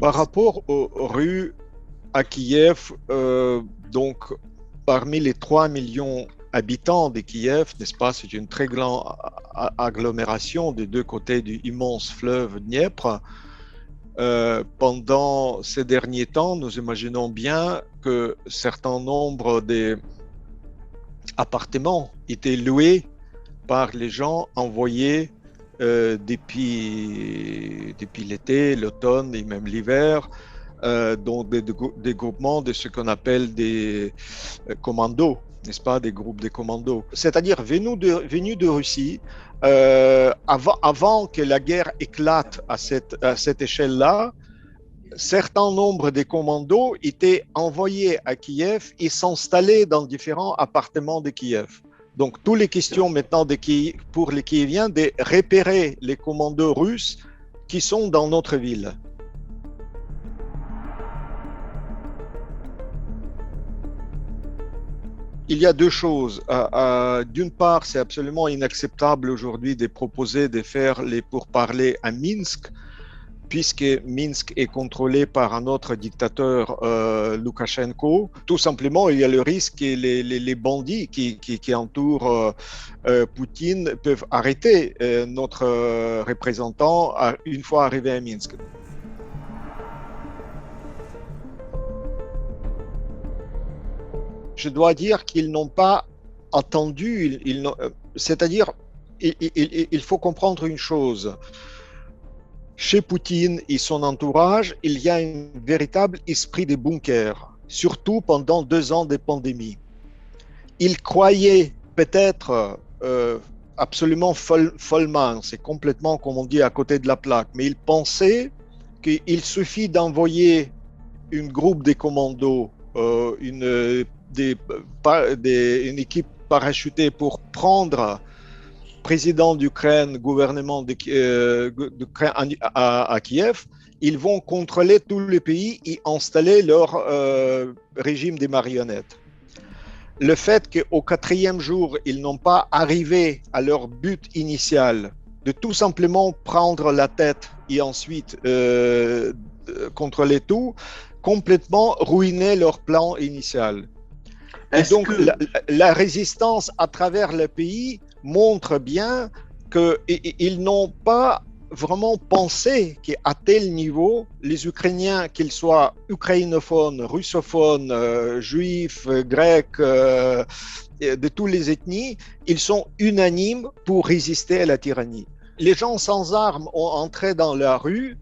Par rapport aux rues à Kiev, donc parmi les 3 millions habitants de Kiev, n'est-ce pas, c'est une très grande agglomération des deux côtés du immense fleuve Dniepr. Pendant ces derniers temps, nous imaginons bien que certain nombre d'appartements étaient loués par les gens envoyés depuis l'été, l'automne et même l'hiver, donc des groupements de ce qu'on appelle des commandos, n'est-ce pas, des groupes de commandos, c'est-à-dire venus de Russie. Avant que la guerre éclate à cette échelle-là, certains nombres des commandos étaient envoyés à Kiev et s'installaient dans différents appartements de Kiev. Donc, toutes les questions maintenant pour les Kieviens de repérer les commandos russes qui sont dans notre ville. Il y a deux choses. D'une part, c'est absolument inacceptable aujourd'hui de proposer de faire les pourparlers à Minsk, puisque Minsk est contrôlé par un autre dictateur, Loukachenko. Tout simplement, il y a le risque que les bandits qui entourent Poutine peuvent arrêter notre représentant une fois arrivé à Minsk. Je dois dire qu'ils n'ont pas attendu, c'est-à-dire, il faut comprendre une chose. Chez Poutine et son entourage, il y a un véritable esprit de bunker, surtout pendant 2 ans de pandémie. Ils croyaient peut-être absolument follement, c'est complètement, comme on dit, à côté de la plaque, mais ils pensaient qu'il suffit d'envoyer un groupe de commandos, une équipe parachutée pour prendre président d'Ukraine, gouvernement d'Ukraine à Kiev. Ils vont contrôler tout le pays et installer leur régime des marionnettes. Le fait qu'au 4e jour, ils n'ont pas arrivé à leur but initial de tout simplement prendre la tête et ensuite contrôler tout, complètement ruiner leur plan initial. Et donc, la résistance à travers le pays montre bien qu'ils n'ont pas vraiment pensé qu'à tel niveau, les Ukrainiens, qu'ils soient ukrainophones, russophones, juifs, grecs, de toutes les ethnies, ils sont unanimes pour résister à la tyrannie. Les gens sans armes ont entré dans la rue,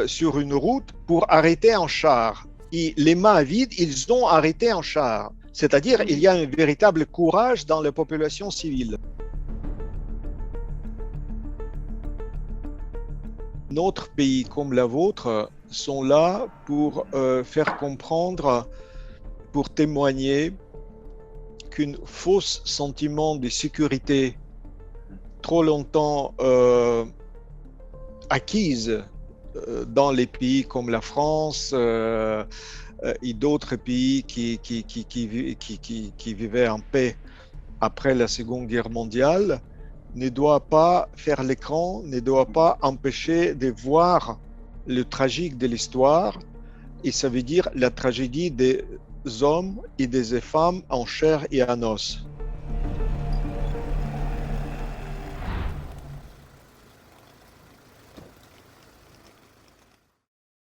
sur une route, pour arrêter un char. Et les mains vides, ils ont arrêté un char. C'est-à-dire il y a un véritable courage dans la population civile. Notre pays comme la vôtre sont là pour faire comprendre, pour témoigner qu'un faux sentiment de sécurité trop longtemps acquise dans les pays comme la France et d'autres pays qui vivaient en paix après la Seconde Guerre mondiale, ne doit pas faire l'écran, ne doit pas empêcher de voir le tragique de l'histoire, et ça veut dire la tragédie des hommes et des femmes en chair et en os.